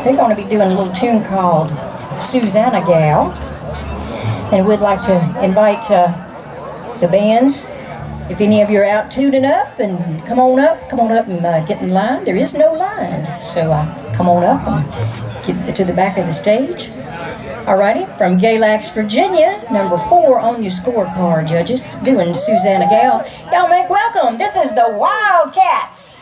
They're going to be doing a little tune called Susanna Gal. And we'd like to invite the bands. If any of you are out tuning up, and come on up and get in line. There is no line, so come on up and get to the back of the stage. Alrighty, from Galax, Virginia, number 4 on your scorecard, judges, doing Susanna Gal. Y'all make welcome. This is the Wildcats.